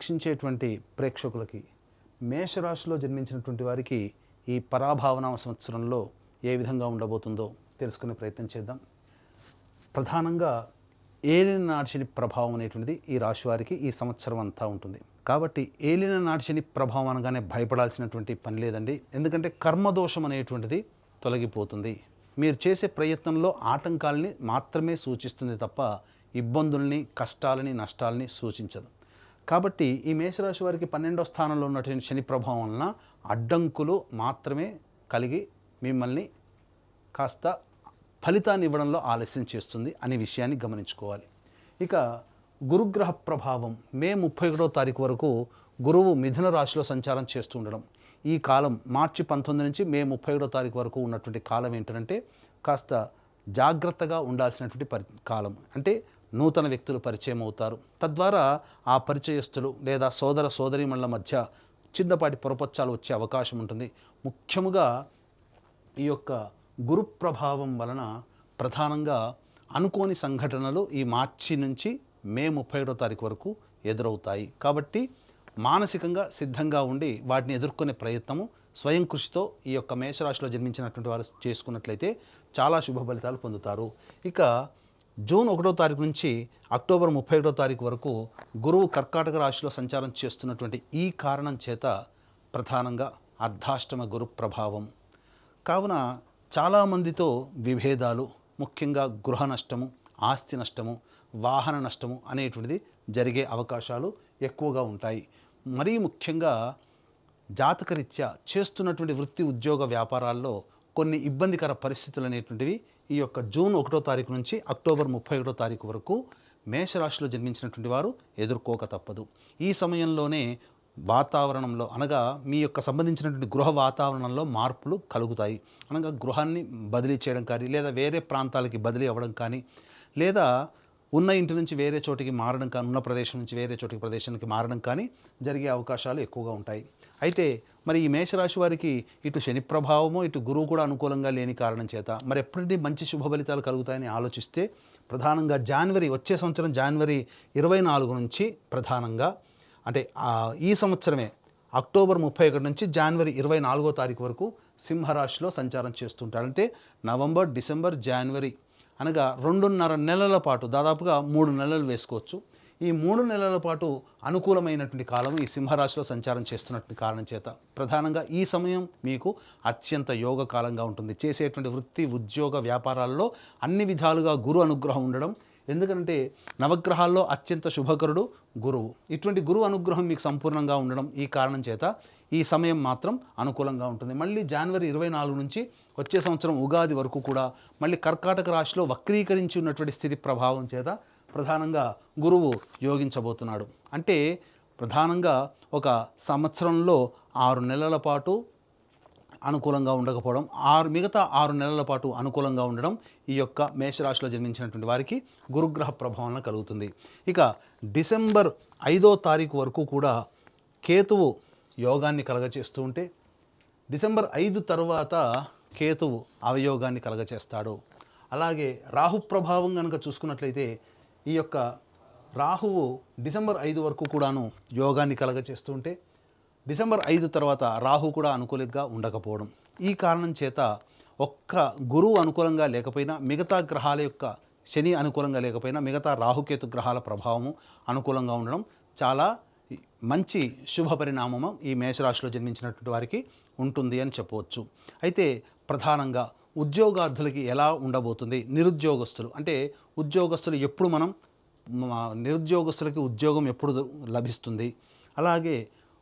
వీక్షించేటువంటి ప్రేక్షకులకి మేషరాశిలో జన్మించినటువంటి వారికి ఈ పరాభావన సంవత్సరంలో ఏ విధంగా ఉండబోతుందో తెలుసుకునే ప్రయత్నం చేద్దాం. ప్రధానంగా ఏలిన నాటి శని ప్రభావం అనేటువంటిది ఈ రాశి వారికి ఈ సంవత్సరం అంతా ఉంటుంది. కాబట్టి ఏలిన నాటి శని ప్రభావం అనగానే భయపడాల్సినటువంటి పని లేదండి. ఎందుకంటే కర్మదోషం అనేటువంటిది తొలగిపోతుంది. మీరు చేసే ప్రయత్నంలో ఆటంకాలని మాత్రమే సూచిస్తుంది తప్ప ఇబ్బందుల్ని, కష్టాలని, నష్టాలని సూచించదు. కాబట్టి ఈ మేషరాశి వారికి 12వ స్థానంలో ఉన్నటువంటి శని ప్రభావం వలన అడ్డంకులు మాత్రమే కలిగి మిమ్మల్ని కాస్త ఫలితాన్ని ఇవ్వడంలో ఆలస్యం చేస్తుంది అనే విషయాన్ని గమనించుకోవాలి. ఇక గురుగ్రహ ప్రభావం మే 31వ తారీఖు వరకు గురువు మిథున రాశిలో సంచారం చేస్తూ ఉండడం. ఈ కాలం మార్చి 19 నుంచి మే 31వ తారీఖు వరకు ఉన్నటువంటి కాలం ఏంటంటే కాస్త జాగ్రత్తగా ఉండాల్సినటువంటి కాలం. అంటే నూతన వ్యక్తులు పరిచయం అవుతారు. తద్వారా ఆ పరిచయస్తులు లేదా సోదర సోదరీమణుల మధ్య చిన్నపాటి పొరపచ్చాలు వచ్చే అవకాశం ఉంటుంది. ముఖ్యముగా ఈ యొక్క గురు ప్రభావం వలన ప్రధానంగా అనుకోని సంఘటనలు ఈ మార్చి నుంచి మే 31వ తారీఖు వరకు ఎదురవుతాయి. కాబట్టి మానసికంగా సిద్ధంగా ఉండి వాటిని ఎదుర్కొనే ప్రయత్నము స్వయం కృషితో ఈ యొక్క మేషరాశిలో జన్మించినటువంటి వారు చేసుకున్నట్లయితే చాలా శుభ ఫలితాలు పొందుతారు. ఇక జూన్ 1వ తారీఖు నుంచి అక్టోబర్ 31వ తారీఖు వరకు గురువు కర్కాటక రాశిలో సంచారం చేస్తున్నటువంటి ఈ కారణం చేత ప్రధానంగా అర్ధాష్టమ గురు ప్రభావం కావున చాలామందితో విభేదాలు, ముఖ్యంగా గృహ నష్టము, ఆస్తి నష్టము, వాహన నష్టము అనేటువంటిది జరిగే అవకాశాలు ఎక్కువగా ఉంటాయి. మరీ ముఖ్యంగా జాతకరీత్యా చేస్తున్నటువంటి వృత్తి, ఉద్యోగ, వ్యాపారాల్లో కొన్ని ఇబ్బందికర పరిస్థితులు అనేటువంటివి ఈ యొక్క జూన్ 1వ తారీఖు నుంచి అక్టోబర్ 31వ తారీఖు వరకు మేషరాశిలో జన్మించినటువంటి వారు ఎదుర్కోక తప్పదు. ఈ సమయంలోనే వాతావరణంలో అనగా మీ యొక్క సంబంధించినటువంటి గృహ వాతావరణంలో మార్పులు కలుగుతాయి. అనగా గృహాన్ని బదిలీ చేయడం కానీ, లేదా వేరే ప్రాంతాలకి బదిలీ అవ్వడం కానీ, లేదా ఉన్న ఇంటి నుంచి వేరే చోటికి మారడం కానీ, ఉన్న ప్రదేశం నుంచి వేరే చోటికి ప్రదేశానికి మారడం కానీ జరిగే అవకాశాలు ఎక్కువగా ఉంటాయి. అయితే మరి ఈ మేషరాశి వారికి ఇటు శని ప్రభావము, ఇటు గురువు కూడా అనుకూలంగా లేని కారణం చేత మరి ఎప్పటి మంచి శుభ ఫలితాలు కలుగుతాయని ఆలోచిస్తే ప్రధానంగా వచ్చే సంవత్సరం జనవరి 24 నుంచి ప్రధానంగా అంటే ఈ సంవత్సరమే అక్టోబర్ 31 నుంచి జనవరి 24వ తారీఖు వరకు సింహరాశిలో సంచారం చేస్తుంటాడు. అంటే నవంబర్, డిసెంబర్, జనవరి అనగా 2.5 నెలల పాటు, దాదాపుగా 3 నెలలు వేసుకోవచ్చు. ఈ 3 నెలల పాటు అనుకూలమైనటువంటి కాలం ఈ సింహరాశిలో సంచారం చేస్తున్నటువంటి కారణం చేత ప్రధానంగా ఈ సమయం మీకు అత్యంత యోగ కాలంగా ఉంటుంది. చేసేటువంటి వృత్తి, ఉద్యోగ, వ్యాపారాల్లో అన్ని విధాలుగా గురు అనుగ్రహం ఉండడం. ఎందుకంటే నవగ్రహాల్లో అత్యంత శుభకరుడు గురువు. ఇటువంటి గురువు అనుగ్రహం మీకు సంపూర్ణంగా ఉండడం ఈ కారణం చేత ఈ సమయం మాత్రం అనుకూలంగా ఉంటుంది. మళ్ళీ జనవరి 24 నుంచి వచ్చే సంవత్సరం ఉగాది వరకు కూడా మళ్ళీ కర్కాటక రాశిలో వక్రీకరించి ఉన్నటువంటి స్థితి ప్రభావం చేత ప్రధానంగా గురువు యోగించబోతున్నాడు. అంటే ప్రధానంగా ఒక సంవత్సరంలో 6 నెలల పాటు అనుకూలంగా ఉండకపోవడం, మిగతా 6 నెలల పాటు అనుకూలంగా ఉండడం ఈ యొక్క మేషరాశిలో జన్మించినటువంటి వారికి గురుగ్రహ ప్రభావం కలుగుతుంది. ఇక డిసెంబర్ 5వ తారీఖు వరకు కూడా కేతువు యోగాన్ని కలగచేస్తూ ఉంటే డిసెంబర్ 5 తర్వాత కేతువు అవయోగాన్ని కలగచేస్తాడు. అలాగే రాహు ప్రభావం కనుక చూసుకున్నట్లయితే ఈ యొక్క రాహువు డిసెంబర్ 5 వరకు కూడాను యోగాన్ని కలగచేస్తూ ఉంటే డిసెంబర్ 5 తర్వాత రాహు కూడా అనుకూలంగా ఉండకపోవడం. ఈ కారణం చేత ఒక్క గురువు అనుకూలంగా లేకపోయినా, మిగతా గ్రహాల యొక్క శని అనుకూలంగా లేకపోయినా, మిగతా రాహుకేతు గ్రహాల ప్రభావము అనుకూలంగా ఉండడం చాలా మంచి శుభ పరిణామము ఈ మేషరాశిలో జన్మించినటువంటి వారికి ఉంటుంది అని చెప్పవచ్చు. అయితే ప్రధానంగా ఉద్యోగార్థులకి ఎలా ఉండబోతుంది, నిరుద్యోగస్తులు అంటే ఉద్యోగస్తులు ఎప్పుడు నిరుద్యోగస్తులకి ఉద్యోగం ఎప్పుడు లభిస్తుంది, అలాగే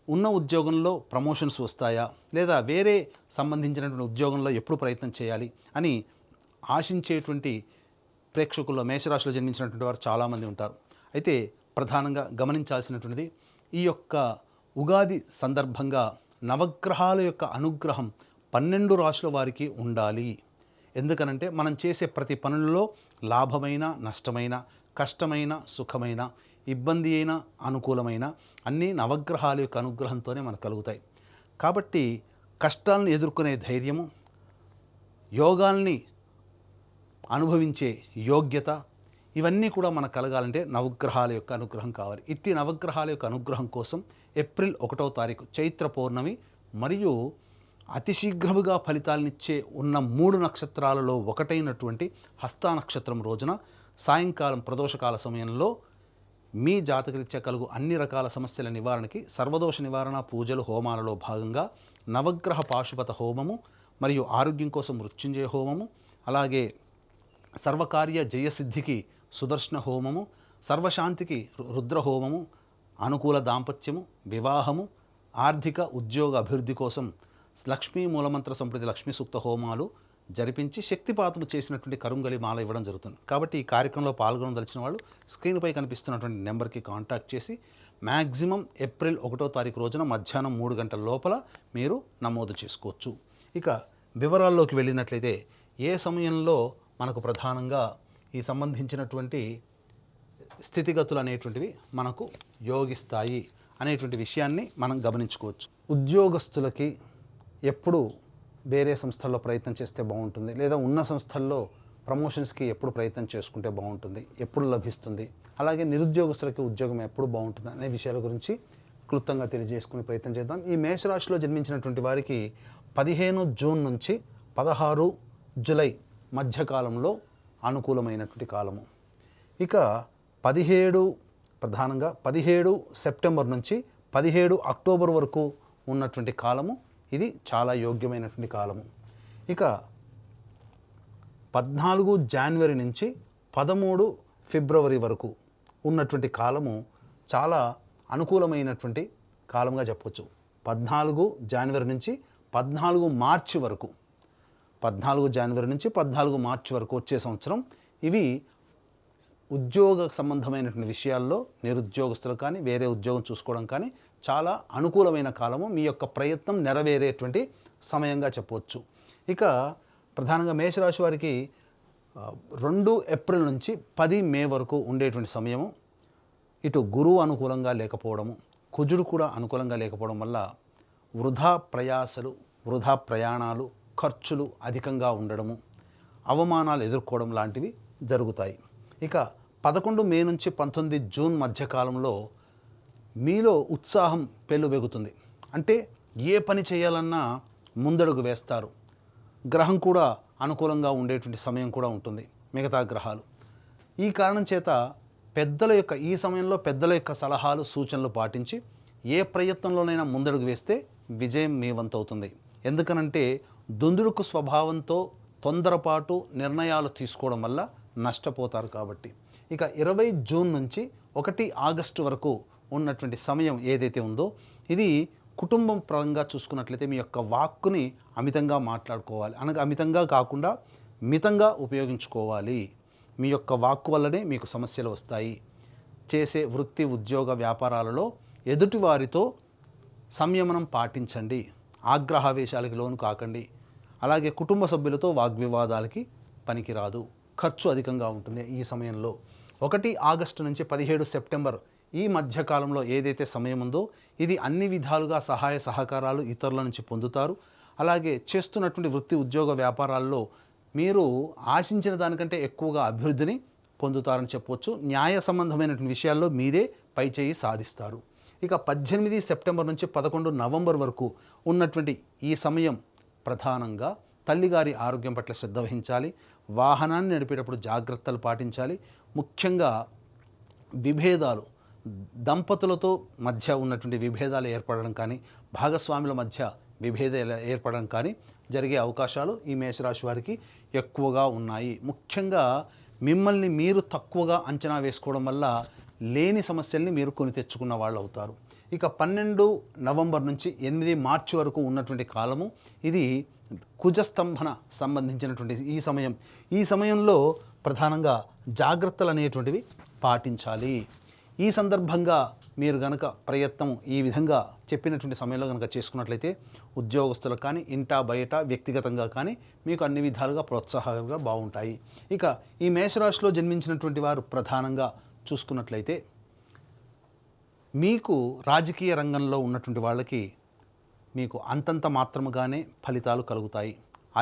ఉన్న ఉద్యోగంలో ప్రమోషన్స్ వస్తాయా, లేదా వేరే సంబంధించినటువంటి ఉద్యోగంలో ఎప్పుడు ప్రయత్నం చేయాలి అని ఆశించేటువంటి ప్రేక్షకుల్లో మేషరాశిలో జన్మించినటువంటి వారు చాలామంది ఉంటారు. అయితే ప్రధానంగా గమనించాల్సినటువంటిది ఈ యొక్క ఉగాది సందర్భంగా నవగ్రహాల యొక్క అనుగ్రహం 12 రాశుల వారికి ఉండాలి. ఎందుకనంటే మనం చేసే ప్రతి పనులలో లాభమైన, నష్టమైన, కష్టమైన, సుఖమైన, ఇబ్బంది అయినా, అనుకూలమైన అన్నీ నవగ్రహాల యొక్క అనుగ్రహంతోనే మనకు కలుగుతాయి. కాబట్టి కష్టాలను ఎదుర్కొనే ధైర్యము, యోగాల్ని అనుభవించే యోగ్యత ఇవన్నీ కూడా మనకు కలగాలంటే నవగ్రహాల యొక్క అనుగ్రహం కావాలి. ఇట్టి నవగ్రహాల యొక్క అనుగ్రహం కోసం ఏప్రిల్ 1వ తారీఖు చైత్ర పౌర్ణమి మరియు అతి శీఘ్రముగా ఫలితాలనిచ్చే ఉన్న 3 నక్షత్రాలలో ఒకటైనటువంటి హస్త నక్షత్రం రోజున సాయంకాలం ప్రదోషకాల సమయంలో మీ జాతకరీత్యా కలుగు అన్ని రకాల సమస్యల నివారణకి సర్వదోష నివారణ పూజలు హోమాలలో భాగంగా నవగ్రహ పాశుపత హోమము మరియు ఆరోగ్యం కోసం మృత్యుంజయ హోమము, అలాగే సర్వకార్య జయసిద్ధికి సుదర్శన హోమము, సర్వశాంతికి రుద్ర హోమము, అనుకూల దాంపత్యము, వివాహము, ఆర్థిక ఉద్యోగ అభివృద్ధి కోసం లక్ష్మీ మూలమంత్ర సంప్రతి లక్ష్మీ సూక్త హోమాలు జరిపించి శక్తిపాతము చేసినటువంటి కరుంగలి మాల ఇవ్వడం జరుగుతుంది. కాబట్టి ఈ కార్యక్రమంలో పాల్గొనదలిచిన వాళ్ళు స్క్రీన్పై కనిపిస్తున్నటువంటి నెంబర్కి కాంటాక్ట్ చేసి మ్యాక్సిమం ఏప్రిల్ 1వ తారీఖు రోజున మధ్యాహ్నం 3 గంటల లోపల మీరు నమోదు చేసుకోవచ్చు. ఇక వివరాల్లోకి వెళ్ళినట్లయితే ఏ సమయంలో మనకు ప్రధానంగా ఈ సంబంధించినటువంటి స్థితిగతులు అనేటువంటివి మనకు యోగిస్తాయి అనేటువంటి విషయాన్ని మనం గమనించుకోవచ్చు. ఉద్యోగస్తులకి ఎప్పుడు వేరే సంస్థల్లో ప్రయత్నం చేస్తే బాగుంటుంది, లేదా ఉన్న సంస్థల్లో ప్రమోషన్స్కి ఎప్పుడు ప్రయత్నం చేసుకుంటే బాగుంటుంది, ఎప్పుడు లభిస్తుంది, అలాగే నిరుద్యోగస్తులకి ఉద్యోగం ఎప్పుడు బాగుంటుంది అనే విషయాల గురించి క్లుప్తంగా తెలియజేసుకునే ప్రయత్నం చేద్దాం. ఈ మేషరాశిలో జన్మించినటువంటి వారికి 15 జూన్ నుంచి 16 జూలై మధ్యకాలంలో అనుకూలమైనటువంటి కాలము. ఇక 17 సెప్టెంబర్ నుంచి 17 అక్టోబర్ వరకు ఉన్నటువంటి కాలము ఇది చాలా యోగ్యమైనటువంటి కాలము. ఇక 14 జనవరి నుంచి 13 ఫిబ్రవరి వరకు ఉన్నటువంటి కాలము చాలా అనుకూలమైనటువంటి కాలంగా చెప్పవచ్చు. 14 జనవరి నుంచి 14 మార్చి వరకు, 14 జనవరి నుంచి 14 మార్చి వరకు వచ్చే సంవత్సరం ఇవి ఉద్యోగ సంబంధమైనటువంటి విషయాల్లో నిరుద్యోగస్తులు కానీ వేరే ఉద్యోగం చూసుకోవడం కానీ చాలా అనుకూలమైన కాలము, మీ యొక్క ప్రయత్నం నెరవేరేటువంటి సమయంగా చెప్పవచ్చు. ఇక ప్రధానంగా మేషరాశి వారికి 2 ఏప్రిల్ నుంచి 10 మే వరకు ఉండేటువంటి సమయము ఇటు గురువు అనుకూలంగా లేకపోవడము, కుజుడు కూడా అనుకూలంగా లేకపోవడం వల్ల వృధా ప్రయాసలు, వృధా ప్రయాణాలు, ఖర్చులు అధికంగా ఉండడము, అవమానాలు ఎదుర్కోవడం లాంటివి జరుగుతాయి. ఇక 11 మే నుంచి 19 జూన్ మధ్యకాలంలో మీలో ఉత్సాహం పెళ్ళుబెగుతుంది. అంటే ఏ పని చేయాలన్నా ముందడుగు వేస్తారు. గ్రహం కూడా అనుకూలంగా ఉండేటువంటి సమయం కూడా ఉంటుంది, మిగతా గ్రహాలు. ఈ కారణం చేత ఈ సమయంలో పెద్దల యొక్క సలహాలు సూచనలు పాటించి ఏ ప్రయత్నంలోనైనా ముందడుగు వేస్తే విజయం మీ వంతవుతుంది. ఎందుకనంటే దుందుడుకు స్వభావంతో తొందరపాటు నిర్ణయాలు తీసుకోవడం వల్ల నష్టపోతారు కాబట్టి. ఇక 20 జూన్ నుంచి 1 ఆగస్టు వరకు ఉన్నటువంటి సమయం ఏదైతే ఉందో ఇది కుటుంబం పరంగా చూసుకున్నట్లయితే మీ యొక్క వాక్కుని అమితంగా మాట్లాడుకోవాలి. అనగా అమితంగా కాకుండా మితంగా ఉపయోగించుకోవాలి. మీ యొక్క వాక్కు వల్లనే మీకు సమస్యలు వస్తాయి. చేసే వృత్తి ఉద్యోగ వ్యాపారాలలో ఎదుటివారితో సంయమనం పాటించండి. ఆగ్రహావేశాలకి లోను కాకండి. అలాగే కుటుంబ సభ్యులతో వాగ్వివాదాలకి పనికిరాదు. ఖర్చు అధికంగా ఉంటుంది ఈ సమయంలో. 1 ఆగస్టు నుంచి 17 సెప్టెంబర్ ఈ మధ్యకాలంలో ఏదైతే సమయం ఉందో ఇది అన్ని విధాలుగా సహాయ సహకారాలు ఇతరుల నుంచి పొందుతారు. అలాగే చేస్తున్నటువంటి వృత్తి ఉద్యోగ వ్యాపారాల్లో మీరు ఆశించిన దానికంటే ఎక్కువగా అభివృద్ధిని పొందుతారని చెప్పవచ్చు. న్యాయ సంబంధమైనటువంటి విషయాల్లో మీదే పైచేయి సాధిస్తారు. ఇక 18 సెప్టెంబర్ నుంచి 11 నవంబర్ వరకు ఉన్నటువంటి ఈ సమయం ప్రధానంగా తల్లిగారి ఆరోగ్యం పట్ల శ్రద్ధ వహించాలి. వాహనాన్ని నడిపేటప్పుడు జాగ్రత్తలు పాటించాలి. ముఖ్యంగా విభేదాలు, దంపతులతో మధ్య ఉన్నటువంటి విభేదాలు ఏర్పడడం కానీ, భాగస్వాముల మధ్య విభేదాలు ఏర్పడడం కానీ జరిగే అవకాశాలు ఈ మేషరాశి వారికి ఎక్కువగా ఉన్నాయి. ముఖ్యంగా మిమ్మల్ని మీరు తక్కువగా అంచనా వేసుకోవడం వల్ల లేని సమస్యల్ని మీరు కొని తెచ్చుకున్న వాళ్ళు అవుతారు. ఇక 12 నవంబర్ నుంచి 8 మార్చి వరకు ఉన్నటువంటి కాలము ఇది కుజస్తంభన సంబంధించినటువంటి ఈ సమయంలో ప్రధానంగా జాగ్రత్తలు అనేటువంటివి పాటించాలి. ఈ సందర్భంగా మీరు గనక ప్రయత్నం ఈ విధంగా చెప్పినటువంటి సమయంలో కనుక చేసుకున్నట్లయితే ఉద్యోగస్తులకు కానీ ఇంటా బయట వ్యక్తిగతంగా కానీ మీకు అన్ని విధాలుగా ప్రోత్సాహంగా బాగుంటాయి. ఇక ఈ మేషరాశిలో జన్మించినటువంటి వారు ప్రధానంగా చూసుకున్నట్లయితే మీకు రాజకీయ రంగంలో ఉన్నటువంటి వాళ్ళకి మీకు అంతంత మాత్రముగానే ఫలితాలు కలుగుతాయి.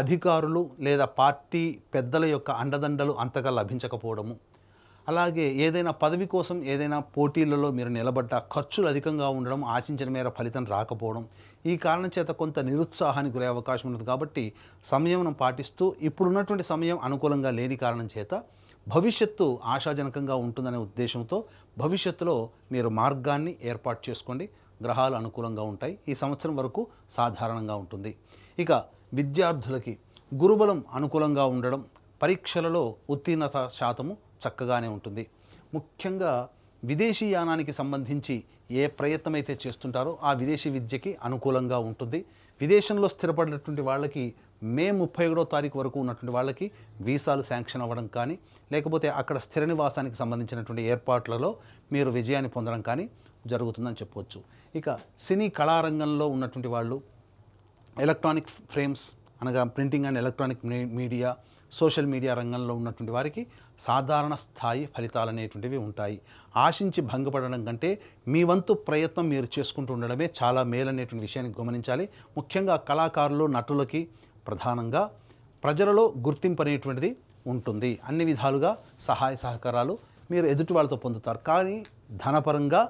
అధికారులు లేదా పార్టీ పెద్దల యొక్క అండదండలు అంతగా లభించకపోవడము, అలాగే ఏదైనా పదవి కోసం ఏదైనా పోటీలలో మీరు నిలబడ్డ ఖర్చులు అధికంగా ఉండడం, ఆశించిన మేర ఫలితం రాకపోవడం, ఈ కారణం చేత కొంత నిరుత్సాహానికి గురే అవకాశం ఉంటుంది. కాబట్టి సంయమనం పాటిస్తూ ఇప్పుడున్నటువంటి సమయం అనుకూలంగా లేని కారణం చేత భవిష్యత్తు ఆశాజనకంగా ఉంటుందనే ఉద్దేశంతో భవిష్యత్తులో మీరు మార్గాన్ని ఏర్పాటు చేసుకోండి. గ్రహాలు అనుకూలంగా ఉంటాయి. ఈ సంవత్సరం వరకు సాధారణంగా ఉంటుంది. ఇక విద్యార్థులకి గురుబలం అనుకూలంగా ఉండడం, పరీక్షలలో ఉత్తీర్ణత శాతము చక్కగానే ఉంటుంది. ముఖ్యంగా విదేశీ యానానికి సంబంధించి ఏ ప్రయత్నం అయితే చేస్తుంటారో ఆ విదేశీ విద్యకి అనుకూలంగా ఉంటుంది. విదేశంలో స్థిరపడినటువంటి వాళ్ళకి మే 31వ తారీఖు వరకు ఉన్నటువంటి వాళ్ళకి వీసాలు శాంక్షన్ అవ్వడం కానీ, లేకపోతే అక్కడ స్థిర నివాసానికి సంబంధించినటువంటి ఏర్పాట్లలో మీరు విజయాన్ని పొందడం కానీ జరుగుతుందని చెప్పవచ్చు. ఇక సినీ కళారంగంలో ఉన్నటువంటి వాళ్ళు ఎలక్ట్రానిక్ ఫ్రేమ్స్ అనగా printing and electronic media, social media రంగంలో ఉన్నటువంటి వారికి సాధారణ స్థాయి ఫలితాలు అనేటువంటివి ఉంటాయి. ఆశించి భంగపడడం కంటే మీ వంతు ప్రయత్నం మీరు చేసుకుంటూ ఉండడమే చాలా మేలనేటువంటి విషయాన్ని గమనించాలి. ముఖ్యంగా కళాకారులు, నటులకి ప్రధానంగా ప్రజలలో గుర్తింపు అనేటువంటిది ఉంటుంది. అన్ని విధాలుగా సహాయ సహకారాలు మీరు ఎదుటి వాళ్ళతో పొందుతారు. కానీ ధనపరంగా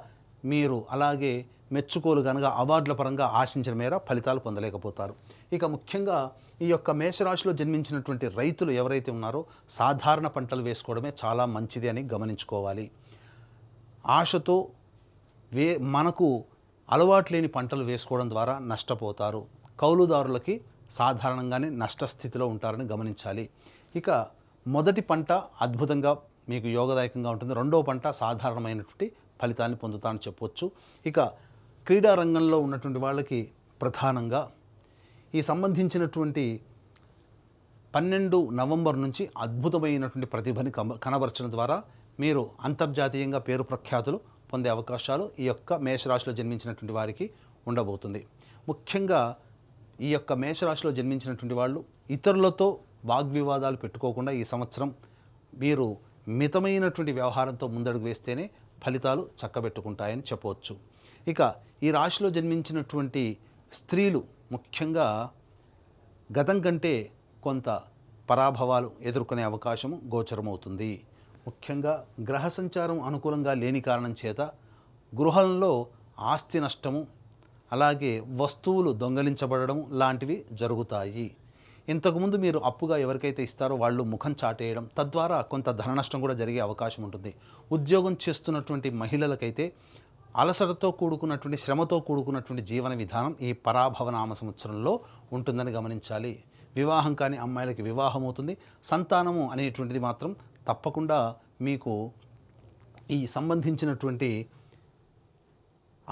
మీరు అలాగే మెచ్చుకోలు కనుక అవార్డుల పరంగా ఆశించిన మేర ఫలితాలు పొందలేకపోతారు. ఇక ముఖ్యంగా ఈ యొక్క మేషరాశిలో జన్మించినటువంటి రైతులు ఎవరైతే ఉన్నారో సాధారణ పంటలు వేసుకోవడమే చాలా మంచిది అని గమనించుకోవాలి. ఆశతో మనకు అలవాటు లేని పంటలు వేసుకోవడం ద్వారా నష్టపోతారు. కౌలుదారులకి సాధారణంగానే నష్టస్థితిలో ఉంటారని గమనించాలి. ఇక మొదటి పంట అద్భుతంగా మీకు యోగదాయకంగా ఉంటుంది. రెండవ పంట సాధారణమైనటువంటి ఫలితాన్ని పొందుతారని చెప్పవచ్చు. ఇక క్రీడా రంగంలో ఉన్నటువంటి వాళ్ళకి ప్రధానంగా ఈ సంబంధించినటువంటి 12 నవంబర్ నుంచి అద్భుతమైనటువంటి ప్రతిభని కనబరచడం ద్వారా మీరు అంతర్జాతీయంగా పేరు ప్రఖ్యాతులు పొందే అవకాశాలు ఈ యొక్క మేషరాశిలో జన్మించినటువంటి వారికి ఉండబోతుంది. ముఖ్యంగా ఈ యొక్క మేషరాశిలో జన్మించినటువంటి వాళ్ళు ఇతరులతో వాగ్వివాదాలు పెట్టుకోకుండా ఈ సంవత్సరం మీరు మితమైనటువంటి వ్యవహారంతో ముందడుగు వేస్తేనే ఫలితాలు చక్కబెట్టుకుంటాయని చెప్పవచ్చు. ఇక ఈ రాశిలో జన్మించినటువంటి స్త్రీలు ముఖ్యంగా గతం కంటే కొంత పరాభవాలు ఎదుర్కొనే అవకాశము గోచరమవుతుంది. ముఖ్యంగా గ్రహ సంచారం అనుకూలంగా లేని కారణం చేత గృహంలో ఆస్తి నష్టము, అలాగే వస్తువులు దొంగలించబడడం లాంటివి జరుగుతాయి. ఇంతకుముందు మీరు అప్పుగా ఎవరికైతే ఇస్తారో వాళ్ళు ముఖం చాటేయడం, తద్వారా కొంత ధన నష్టం కూడా జరిగే అవకాశం ఉంటుంది. ఉద్యోగం చేస్తున్నటువంటి మహిళలకైతే అలసటతో కూడుకున్నటువంటి, శ్రమతో కూడుకున్నటువంటి జీవన విధానం ఈ పరాభవనామ సంవత్సరంలో ఉంటుందని గమనించాలి. వివాహం కాని అమ్మాయిలకి వివాహం అవుతుంది. సంతానము అనేటువంటిది మాత్రం తప్పకుండా మీకు ఈ సంబంధించినటువంటి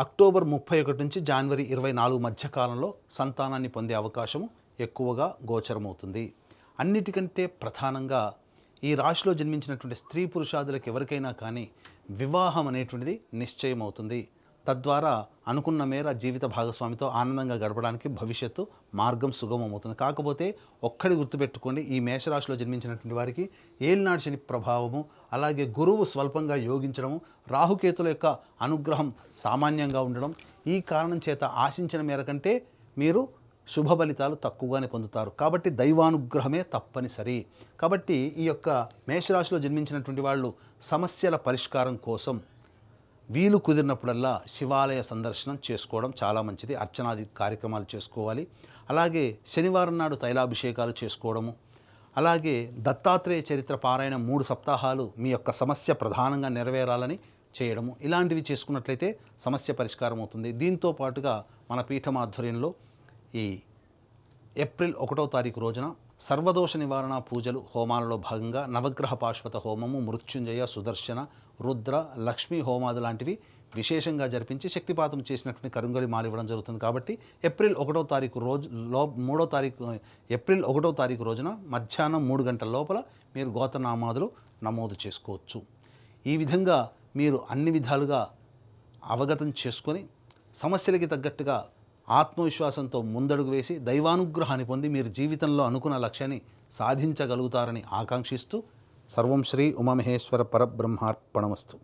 అక్టోబర్ 31 నుంచి జనవరి 24 మధ్య కాలంలో సంతానాన్ని పొందే అవకాశము ఎక్కువగా గోచరమవుతుంది. అన్నిటికంటే ప్రధానంగా ఈ రాశిలో జన్మించినటువంటి స్త్రీ పురుషాదులకు ఎవరికైనా కానీ వివాహం అనేటువంటిది నిశ్చయం అవుతుంది. తద్వారా అనుకున్న మేర జీవిత భాగస్వామితో ఆనందంగా గడపడానికి భవిష్యత్తు మార్గం సుగమమవుతుంది. కాకపోతే ఒక్కడి గుర్తుపెట్టుకోండి, ఈ మేషరాశిలో జన్మించినటువంటి వారికి ఏలినాడు శని ప్రభావము, అలాగే గురువు స్వల్పంగా యోగించడము, రాహుకేతుల యొక్క అనుగ్రహం సామాన్యంగా ఉండడం, ఈ కారణం చేత ఆశించిన మేర కంటే మీరు శుభ ఫలితాలు తక్కువగానే పొందుతారు. కాబట్టి దైవానుగ్రహమే తప్పనిసరి. కాబట్టి ఈ యొక్క మేషరాశిలో జన్మించినటువంటి వాళ్ళు సమస్యల పరిష్కారం కోసం వీలు కుదిరినప్పుడల్లా శివాలయ సందర్శనం చేసుకోవడం చాలా మంచిది. అర్చనాది కార్యక్రమాలు చేసుకోవాలి. అలాగే శనివారం నాడు తైలాభిషేకాలు చేసుకోవడము, అలాగే దత్తాత్రేయ చరిత్ర పారాయణ 3 సప్తాహాలు మీ యొక్క సమస్య ప్రధానంగా నెరవేరాలని చేయడము, ఇలాంటివి చేసుకున్నట్లయితే సమస్య పరిష్కారం అవుతుంది. దీంతో పాటుగా మన పీఠం ఆధ్వర్యంలో ఈ ఏప్రిల్ 1వ తారీఖు రోజున సర్వదోష నివారణ పూజలు హోమాలలో భాగంగా నవగ్రహ పాశ్వత హోమము, మృత్యుంజయ, సుదర్శన, రుద్ర, లక్ష్మీ హోమాలు లాంటివి విశేషంగా జరిపించి శక్తిపాతం చేసినటువంటి కరుంగలి మాల ఇవ్వడం జరుగుతుంది. కాబట్టి ఏప్రిల్ 1వ తారీఖు రోజున మధ్యాహ్నం 3 గంటల లోపల మీరు గోత్రనామాదులు నమోదు చేసుకోవచ్చు. ఈ విధంగా మీరు అన్ని విధాలుగా అవగతం చేసుకొని సమస్యలకి తగ్గట్టుగా ఆత్మవిశ్వాసంతో ముందడుగు వేసి దైవానుగ్రహాన్ని పొంది మీరు జీవితంలో అనుకున్న లక్ష్యాన్ని సాధించగలుగుతారని ఆకాంక్షిస్తూ సర్వం శ్రీ ఉమామహేశ్వర పరబ్రహ్మార్పణమస్తు.